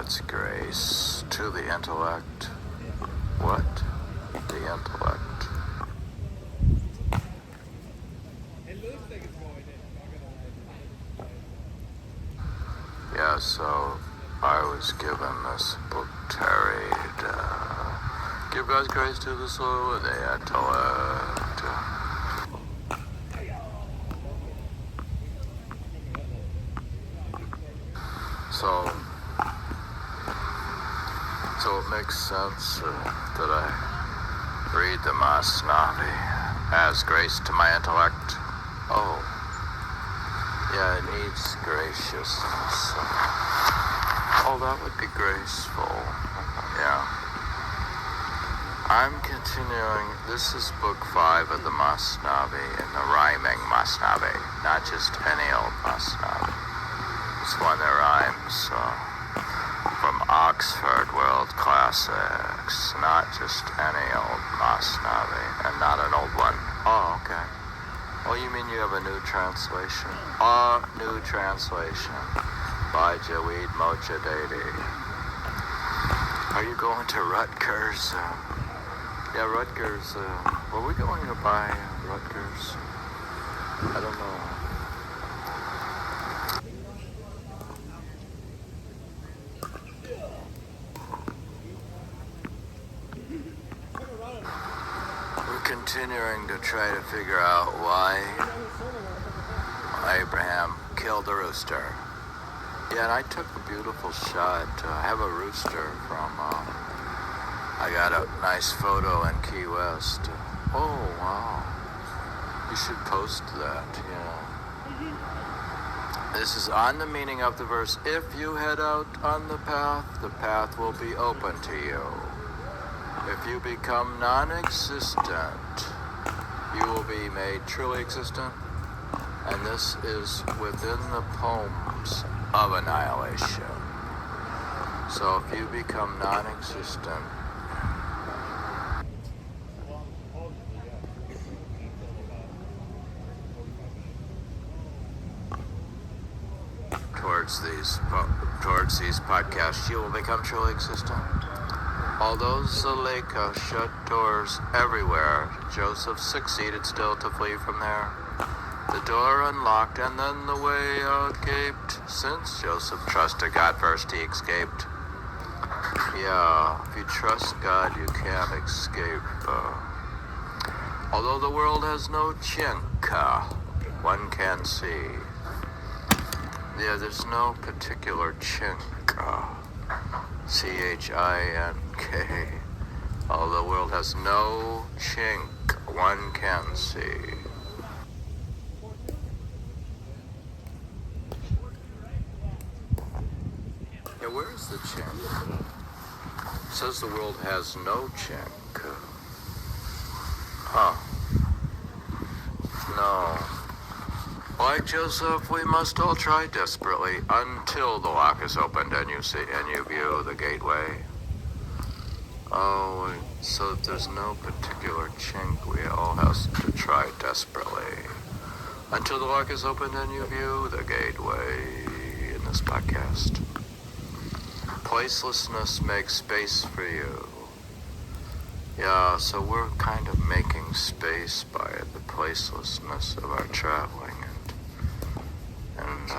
God's grace to the intellect. What? The intellect. Yeah, so I was given this book, Terry, give God's grace to the soul and the intellect. So it makes sense that I read the Masnavi as grace to my intellect. Oh, yeah, it needs graciousness. Oh, that would be graceful. Yeah. I'm continuing. This is book 5 of the Masnavi, in the rhyming Masnavi, not just any old Masnavi. It's one that rhymes. From Oxford World Classics, not just any old Masnavi, and not an old one. Oh, okay. Oh, you mean you have a new translation? A new translation by Jawid Mojadedi. Are you going to Rutgers? Yeah, Rutgers. Were we going to buy Rutgers? I don't know. Continuing to try to figure out why Abraham killed the rooster. Yeah, and I took a beautiful shot. I have a rooster from, I got a nice photo in Key West. Oh, wow. You should post that, yeah. This is on the meaning of the verse. If you head out on the path will be open to you. If you become non-existent, you will be made truly existent. And this is within the poems of annihilation. So if you become non-existent, towards these podcasts, you will become truly existent. Although Zuleika shut doors everywhere, Joseph succeeded still to flee from there. The door unlocked and then the way out gaped. Since Joseph trusted God first, he escaped. Yeah, if you trust God, you can't escape. Although the world has no chink, one can see. Yeah, there's no particular chink. C-H-I-N-K. Although the world has no chink, one can see. Yeah, where is the chink? It says the world has no chink. Huh. No. Like Joseph, we must all try desperately until the lock is opened and you see and you view the gateway. Oh, so there's no particular chink. We all have to try desperately until the lock is opened and you view the gateway. In this podcast, placelessness makes space for you. Yeah, so we're kind of making space by the placelessness of our traveling. And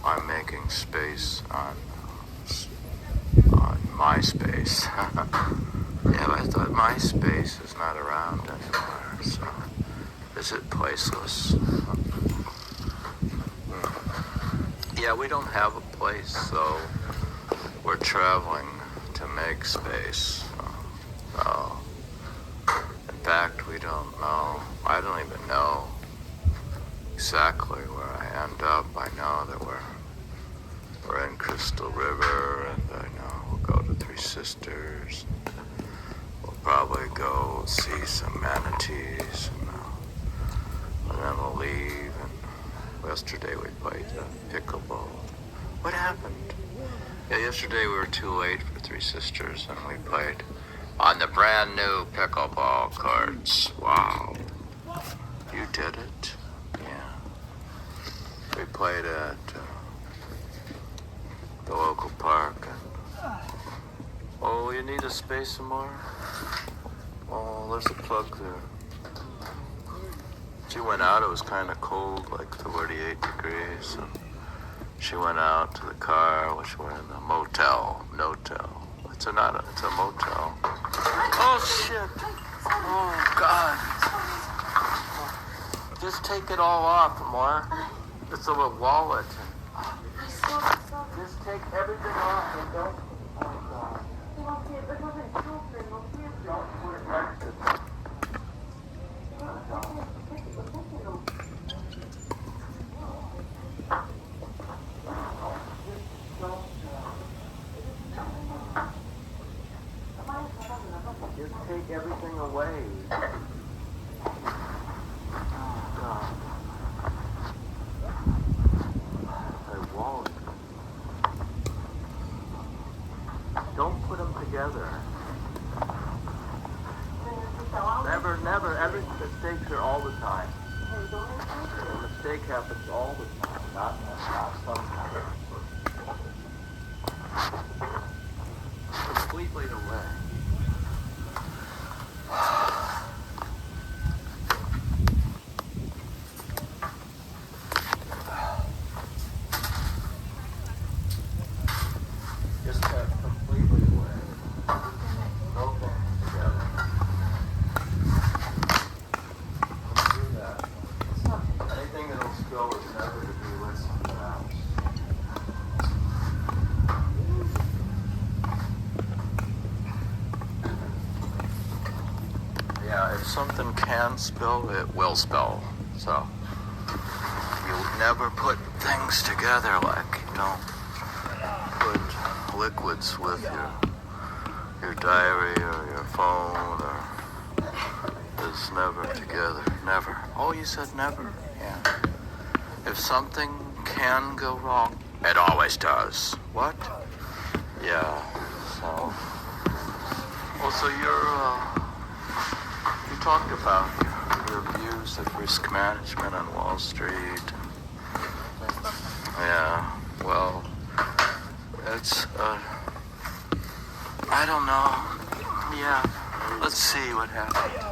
I'm making space on MySpace. Yeah, but I thought MySpace is not around anymore, so is it placeless? Yeah, we don't have a place, so we're traveling to make space. In fact, we don't know. I don't even know exactly where I end up. I know that we're in Crystal River, and I know we'll go to Three Sisters. We'll probably go see some manatees, and then we'll leave. And yesterday we played the pickleball. What happened? Yeah, yesterday we were too late for Three Sisters, and we played on the brand new pickleball courts. Wow. You did it? Yeah. We played at the local park, and need a space some more? Oh, there's a plug there. She went out, it was kind of cold, like 48 degrees. And she went out to the car, which we're in the motel. It's a motel. Oh, shit. Oh, God. Just take it all off, Amor. It's a little wallet. Just take everything off and don't... Oh, God. Don't put it next to it. Just take everything away. Oh, God. I won't. Don't put them together. Never. Every mistakes are all the time. A mistake happens all the time, not sometimes. Completely away. Just completely away. No things together. Don't do that. Anything that'll spill is never to be with someone else. Yeah, if something can spill, it will spill. So you never put things together like you don't put liquids with your diary or your phone or it's never together. Never. Oh, you said never? Yeah. If something can go wrong, it always does. What? Yeah. So. Well, so you talked about your views of risk management on Wall Street. Yeah. Well, it's I don't know. Yeah. Let's see what happens.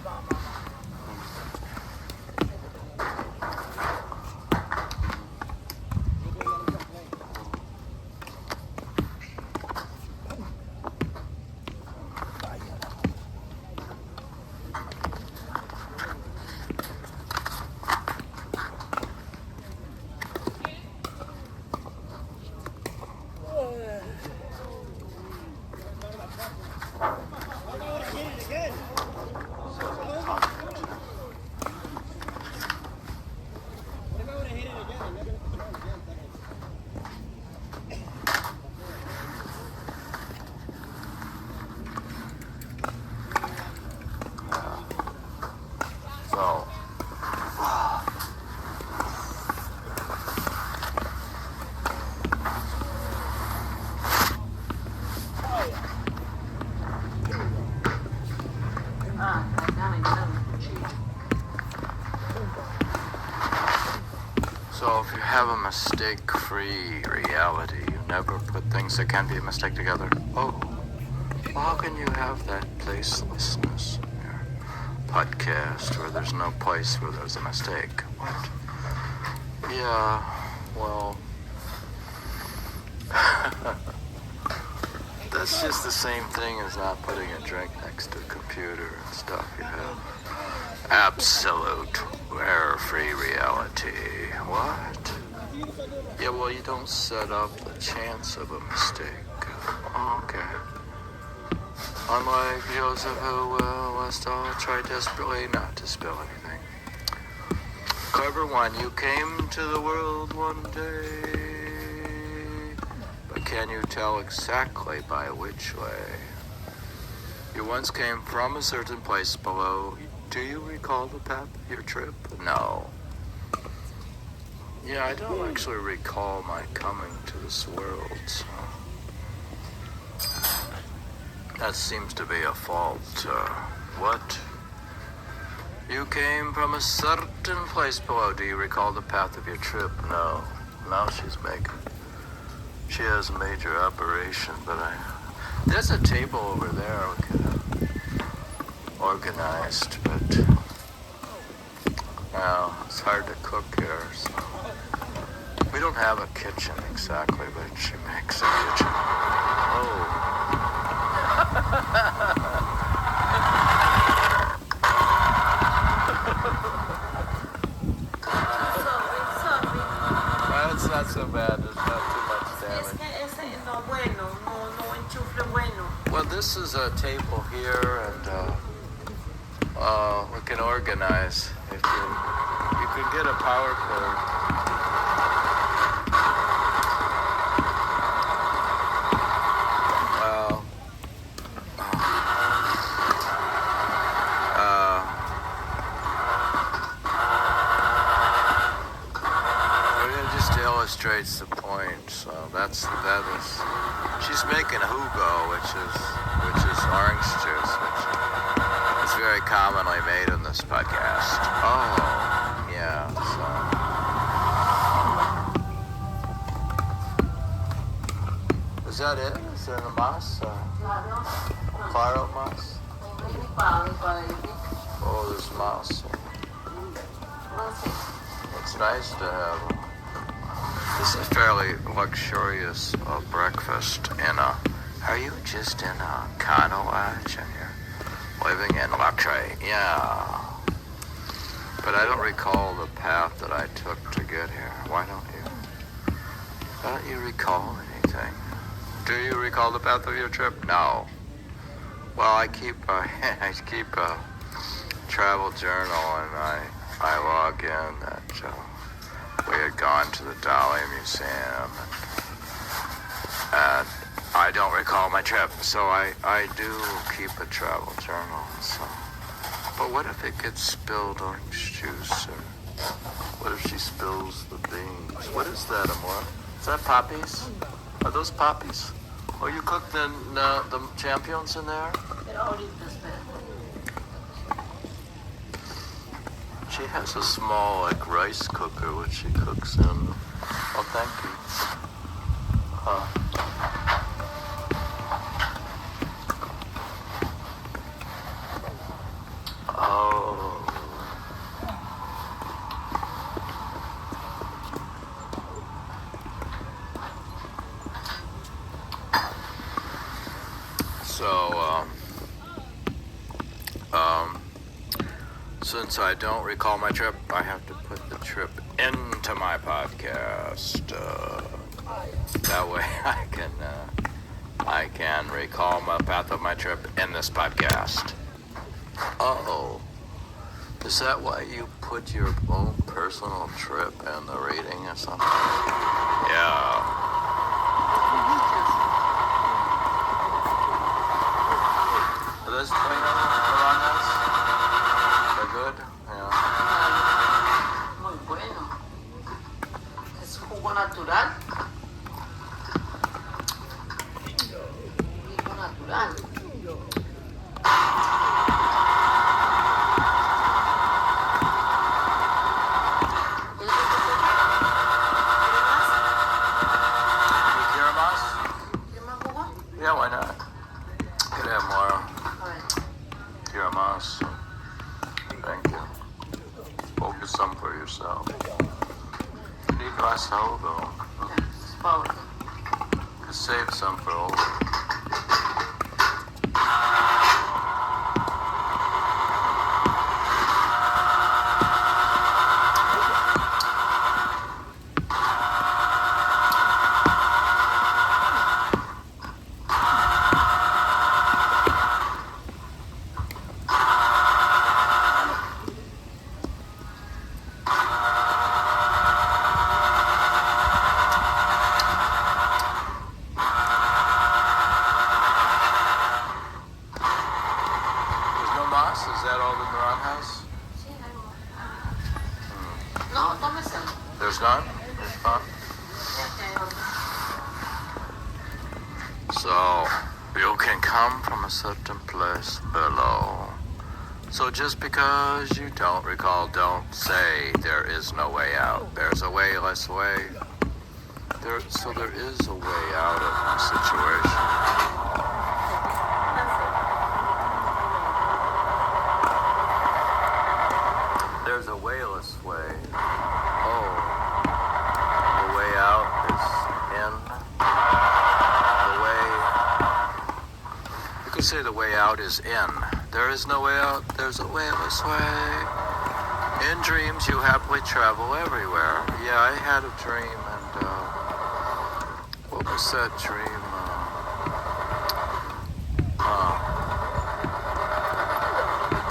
So if you have a mistake-free reality, you never put things that can be a mistake together. Oh, well, how can you have that placelessness in your podcast where there's no place where there's a mistake? What? Yeah, well, that's just the same thing as not putting a drink next to a computer and stuff. You have absolute error-free reality. What? Yeah, well, you don't set up the chance of a mistake. Oh, okay. Unlike Joseph, who was tried desperately not to spill anything. Clever one, you came to the world one day, but can you tell exactly by which way? You once came from a certain place below. Do you recall the path of your trip? No. Yeah, I don't actually recall my coming to this world, so that seems to be a fault. What? You came from a certain place below. Do you recall the path of your trip? No. Now she has a major operation, but There's a table over there we could have organized, but well, it's hard to cook here. So. We don't have a kitchen exactly, but she makes a kitchen. Oh. Well, it's not so bad. There's not too much damage. Well, this is a table here, and we can organize. If you can get a power cord. Illustrates the point, so that is. She's making hugo, which is orange juice, which is very commonly made in this podcast. Oh, yeah. So, is that it? Is there a mas? Claro mas? Oh, there's mas. It's nice to have. This is fairly luxurious breakfast are you just in a condo lodge and you're living in luxury? Yeah. But I don't recall the path that I took to get here. Why don't you? Why don't you recall anything? Do you recall the path of your trip? No. Well, I keep a travel journal and I log in that we had gone to the Dali Museum, and I don't recall my trip, so I do keep a travel journal. So, but what if it gets spilled orange juice, or what if she spills the beans? What is that, Amor? Is that poppies? Are those poppies? Oh, you cooked the champignons in there? She has a small, rice cooker which she cooks in. Oh, thank you. Oh. Since I don't recall my trip, I have to put the trip into my podcast. That way I can recall my path of my trip in this podcast. Uh-oh. Is that why you put your own personal trip in the reading or something? Yeah. Are those piranhas? They're good? Yeah. Muy bueno. Es jugo natural. Jugo natural. Yeah, why not? Could have more tiramas. Thank you. Focus some for yourself. You need less hobo. Could save some for old. Is that all the naranjas? No, tómese. There's none? There's none? So, you can come from a certain place below. So just because you don't recall, don't say there is no way out. There's a way, less way. So there is a way out of the situation. could say the way out is in. There is no way out, there's a wayless way. In dreams, you happily travel everywhere. Yeah, I had a dream, and what was that dream?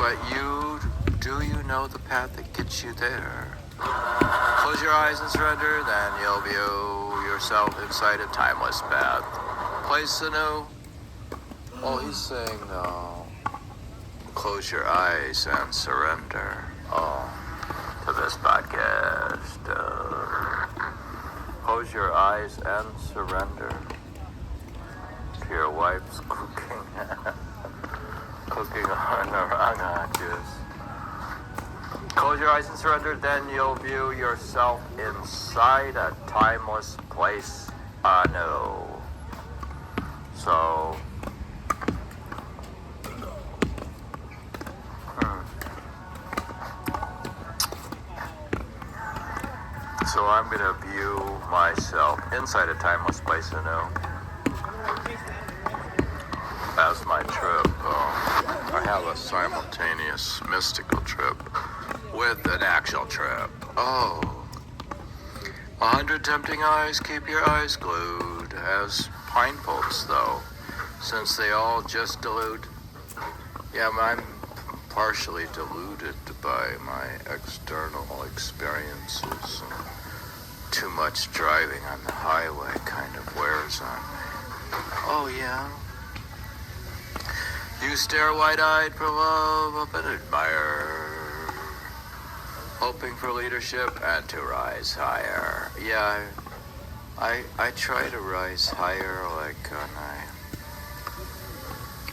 But do you know the path that gets you there? Close your eyes and surrender, then you'll view yourself inside a timeless path. Place anew. Oh, he's saying, close your eyes and surrender. Oh, to this podcast. Close your eyes and surrender to your wife's cooking. Cooking on oranges. Close your eyes and surrender, then you'll view yourself inside a timeless place anew. So, So I'm going to view myself inside a timeless place anew. That's my trip. I have a simultaneous mystical trip with an actual trip. 100 tempting eyes, keep your eyes glued. As blindfolds, though, since they all just delude. Yeah, I'm partially deluded by my external experiences. Too much driving on the highway kind of wears on me. Oh, yeah. You stare wide-eyed for love up and admire, hoping for leadership and to rise higher. Yeah, I try to rise higher, like when I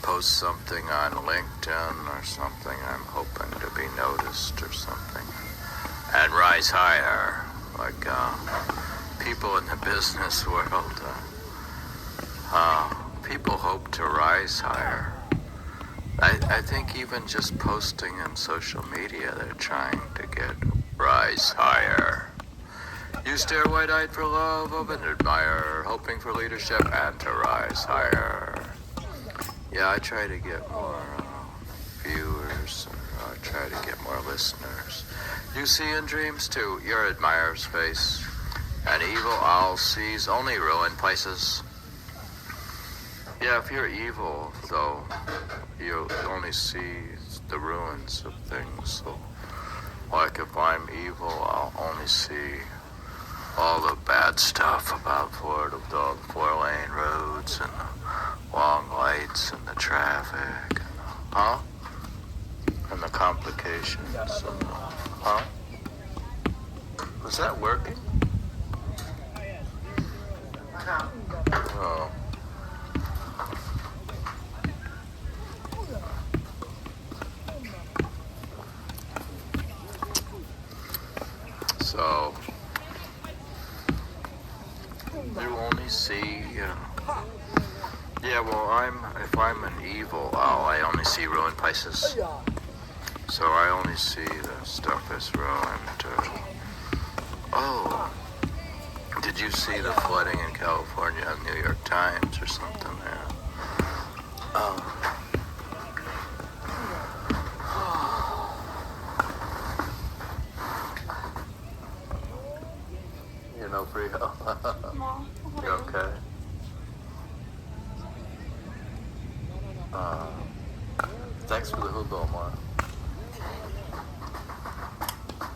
post something on LinkedIn or something, I'm hoping to be noticed or something, and rise higher, like people in the business world. People hope to rise higher. I think even just posting on social media, they're trying to get rise higher. You stare wide-eyed for love, hope and admire, hoping for leadership and to rise higher. Yeah, I try to get more viewers, or I try to get more listeners. You see in dreams too, your admirer's face. An evil owl sees only ruined places. Yeah, if you're evil, though, you only see the ruins of things. So, like if I'm evil, I'll only see all the bad stuff about Florida, the 4-lane roads and the long lights and the traffic. And the complications. Was that working? Oh. So, you only see, yeah, well, if I'm an evil owl, I only see ruined places. So I only see the stuff that's ruined. Did you see the flooding in California on New York Times or something? Yeah. You know, Frio? No. You okay? Thanks for the hookah, Omar.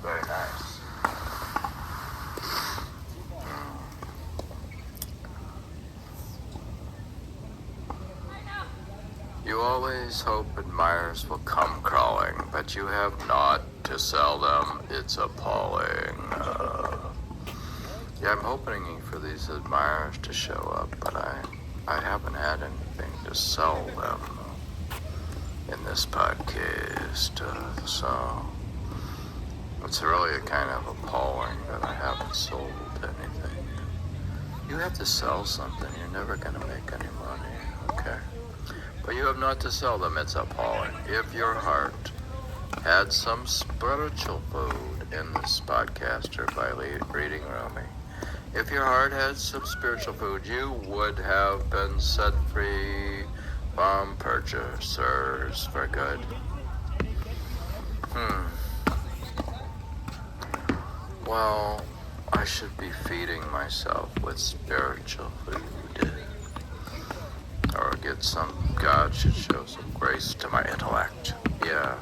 Very nice. You always hope admirers will come crawling, but you have not to sell them. It's appalling. Yeah, I'm hoping for these admirers to show up, but I haven't had anything to sell them in this podcast, so it's really kind of appalling that I haven't sold anything. You have to sell something, you're never going to make any money, okay? But you have not to sell them, it's appalling. If your heart had some spiritual food in this podcaster by reading Rumi, if your heart had some spiritual food, you would have been set free from purchasers for good. Well, I should be feeding myself with spiritual food. Or God should show some grace to my intellect. Yeah.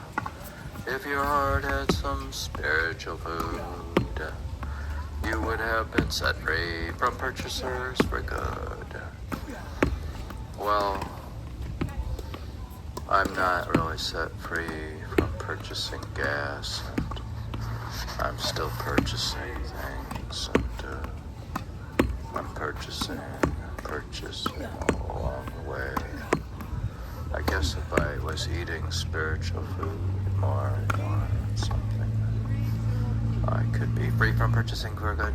If your heart had some spiritual food, you would have been set free from purchasers for good. Well, I'm not really set free from purchasing gas, and I'm still purchasing things, and I'm purchasing all along the way. I guess if I was eating spiritual food more and more, something, I could be free from purchasing for good.